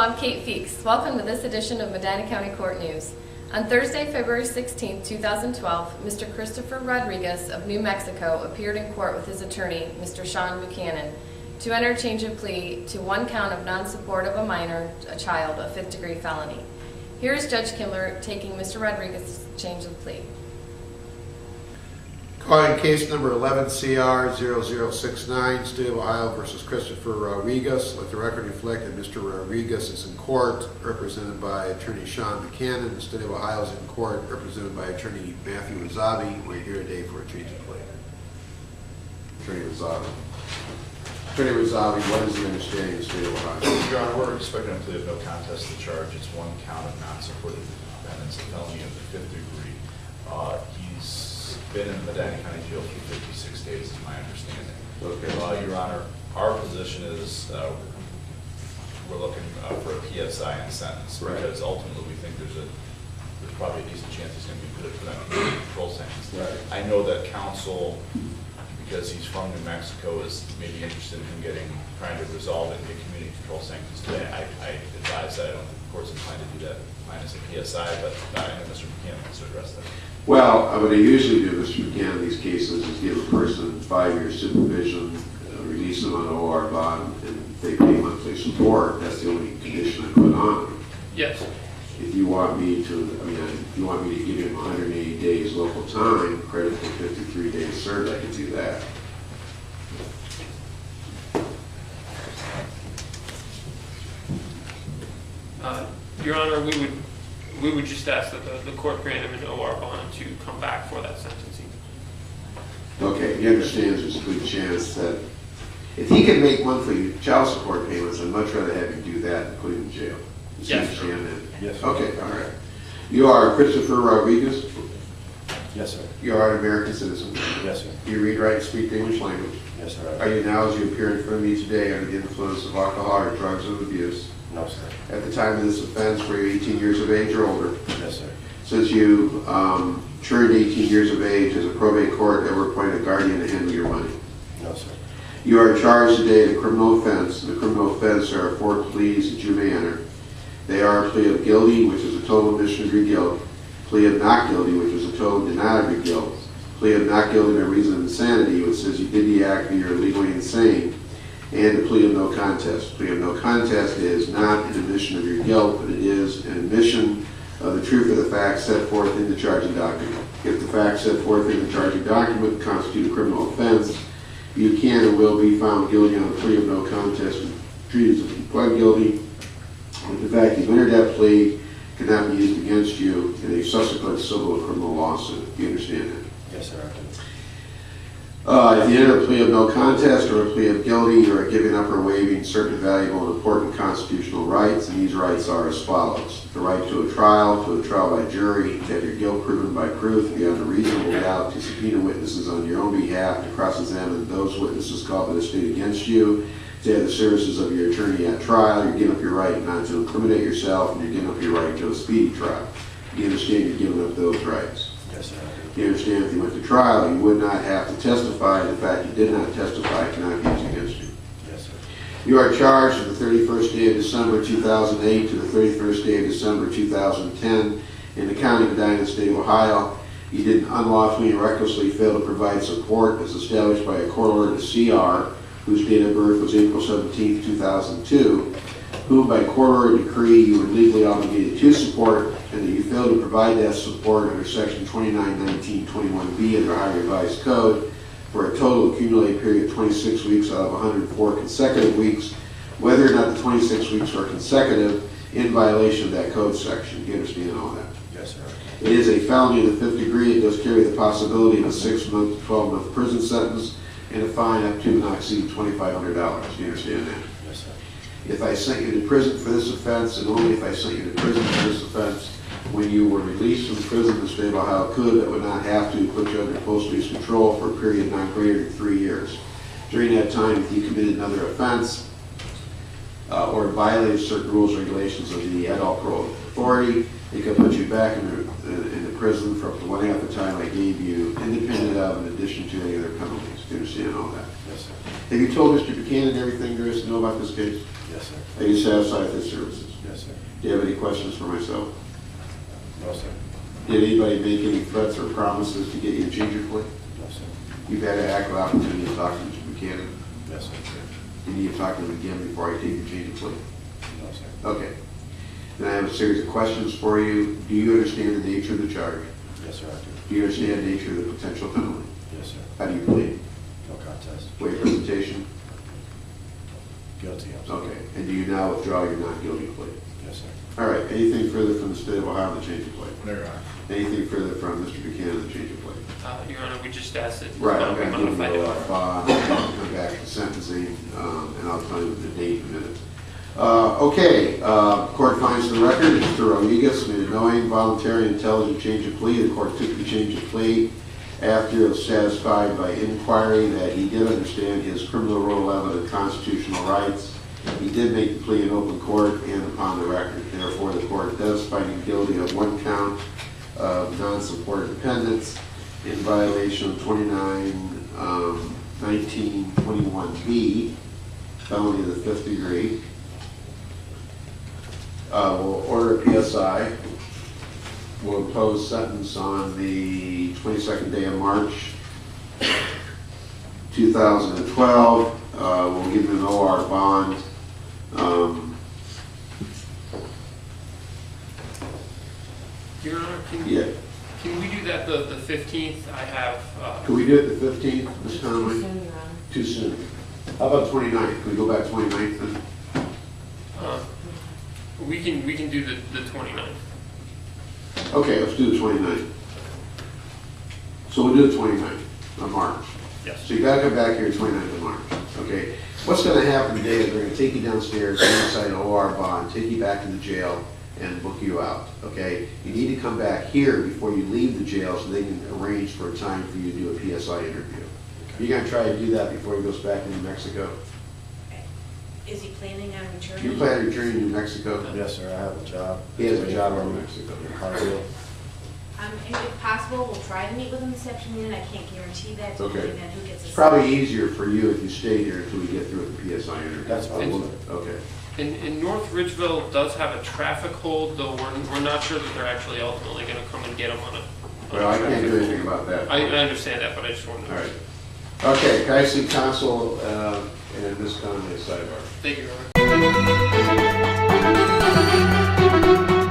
I'm Kate Feeks. Welcome to this edition of Medina County Court News. On Thursday, February 16, 2012, Mr. Christopher Rodriguez of New Mexico appeared in court with his attorney, Mr. Sean Buchanan, to enter a change of plea to one count of non-support of a minor, a child, a fifth-degree felony. Here is Judge Kimbler taking Mr. Rodriguez's change of plea. Calling case number 11CR0069, State of Ohio versus Christopher Rodriguez. Let the record reflect that Mr. Rodriguez is in court, represented by Attorney Sean Buchanan. The State of Ohio is in court, represented by Attorney Matthew Rizzavi. We're here today for a change of plea. Attorney Rizzavi. Attorney Rizzavi, what is the understanding of the State of Ohio? Your Honor, we're expecting a plea of no contest to the charge. It's one count of non-supported defendants, a felony of the fifth degree. He's been in Medina County Jail for 56 days, is my understanding. Okay. Your Honor, our position is we're looking for a PSI and sentence, right, because ultimately we think there's probably a decent chance he's going to be put on a community control sentence. Right. I know that counsel, because he's from New Mexico, is maybe interested in him trying to resolve it and get community control sanctions today. I advise that I don't think the court's inclined to do that minus a PSI, but I know Mr. Buchanan wants to address that. Well, what I usually do, Mr. Buchanan, in these cases is give a person 5-year supervision, release them on an OR bond, and they pay monthly support. That's the only condition I put on. Yes. If you want me to, if you want me to give him 180 days local time, credit for 53 days served, I can do that. Your Honor, we would just ask that the court grant him an OR bond to come back for that sentencing. Okay, he understands there's a good chance that if he can make monthly child support payments, I'd much rather have him do that than put him in jail. Does he understand that? Yes, sir. Okay, all right. You are Christopher Rodriguez? Yes, sir. You are an American citizen? Yes, sir. You read, write, and speak the English language? Yes, sir. Are you now, as you appear in front of me today, under the influence of alcohol or drugs of abuse? No, sir. At the time of this offense, were you 18 years of age or older? Yes, sir. Since you turned 18 years of age, has a probate court ever appointed a guardian to handle your money? No, sir. You are charged today with a criminal offense. The criminal offense are 4 pleas that you may enter. They are a plea of guilty, which is a total admission of your guilt; plea of not guilty, which is a total denial of your guilt; plea of not guilty by reason of insanity, which says you did the act and you're legally insane; and the plea of no contest. Plea of no contest is not an admission of your guilt, but it is an admission of the truth of the facts set forth in the charging document. If the facts set forth in the charging document constitute a criminal offense, you can and will be found guilty on a plea of no contest and treated as if you pled guilty. But the fact you've entered that plea cannot be used against you in a subsequent civil or criminal lawsuit. Do you understand that? Yes, sir. If you enter a plea of no contest or a plea of guilty, you are giving up or waiving certain valuable and important constitutional rights, and these rights are as follows: the right to a trial by jury, to have your guilt proven by proof beyond a reasonable doubt, to subpoena witnesses on your own behalf, to cross-examine those witnesses called by the state against you, to have the services of your attorney at trial. You're giving up your right not to incriminate yourself, and you're giving up your right to a speedy trial. You understand you're giving up those rights? Yes, sir. You understand if you went to trial, you would not have to testify. The fact you did not testify cannot be used against you. Yes, sir. You are charged on the 31st day of December 2008 to the 31st day of December 2010 in the County of Medina, State of Ohio. You did unlawfully and recklessly fail to provide support as established by a court order to CR, whose date of birth was April 17, 2002, whom by court order decree you were legally obligated to support, and that you failed to provide that support under Section 291921B of the Ohio Revised Code for a total accumulated period of 26 weeks out of 104 consecutive weeks, whether or not the 26 weeks were consecutive, in violation of that code section. Do you understand all that? Yes, sir. It is a felony of the 5th degree. It does carry the possibility of a 6-month to 12-month prison sentence and a fine up to not exceed $2,500. Do you understand that? Yes, sir. If I sent you to prison for this offense, and only if I sent you to prison for this offense, when you were released from prison, the state of Ohio could, but would not have to, put you under post-release control for a period not greater than 3 years. During that time, if you committed another offense or violated certain rules and regulations of the Adult Parole Authority, they could put you back in the prison for up to 1/2 the time I gave you, independent of, in addition to any other penalties. You understand all that? Yes, sir. Have you told Mr. Buchanan everything there is to know about this case? Yes, sir. Are you satisfied with his services? Yes, sir. Do you have any questions for myself? No, sir. Did anybody make any threats or promises to get you to change your plea? No, sir. You've had an adequate opportunity to talk to Mr. Buchanan. Yes, sir. You need to talk to him again before I take your change of plea. No, sir. Okay. Then I have a series of questions for you. Do you understand the nature of the charge? Yes, sir, I do. Do you understand the nature of the potential penalty? Yes, sir. How do you plead? No contest. Waive presentation? Guilty, I'm sorry. Okay. And do you now withdraw your not guilty plea? Yes, sir. All right. Anything further from the state of Ohio on the change of plea? No, Your Honor. Anything further from Mr. Buchanan on the change of plea? Your Honor, we just asked that Right, we I'm going to give modify you it. come back to sentencing, and I'll tell you the date in a minute. Okay, court finds the record, Mr. Rodriguez made a knowing, voluntary, intelligent change of plea. The court took the change of plea after it was satisfied by inquiry that he did understand his criminal rule 11 and constitutional rights. He did make the plea in open court and upon the record. Therefore, the court does find him guilty of one count of non-supported dependence in violation of 1921B, felony of the 5th degree. We'll order a PSI. We'll impose sentence on the 22nd day of March, 2012. We'll give him an OR bond. Your Honor, Yeah. can we do that the 15th? I have, Can we do it the 15th, Ms. Conway? Soon, Your Honor. Too soon. How about 29th? Can we go back 29th then? we can do the 29th. Okay, let's do the 29th. So we'll do the 29th of March. Yes. So you gotta come back here 29th of March, okay? What's gonna happen today is they're gonna take you downstairs, sign an OR bond, take you back to the jail, and book you out, okay? You need to come back here before you leave the jail so they can arrange for a time for you to do a PSI interview. You gonna try to do that before he goes back to New Mexico? Is he planning on returning? You plan to return to New Mexico? Yes, sir, I have a job. He has a job in New Mexico. Harville. And if possible, we'll try to meet with him this afternoon. I can't guarantee that, Okay. depending on who gets It's us. probably easier for you if you stay here until we get through with the PSI interview. That's fine. Okay. And North Ridgeville does have a traffic hold, though we're not sure that they're actually ultimately going to come and get them on a Well, I can't traffic do hold. anything about that. I understand that, but I just wanted to. All right. Okay, can I see counsel and Ms. Conley sidebar? Thank you, Your Honor.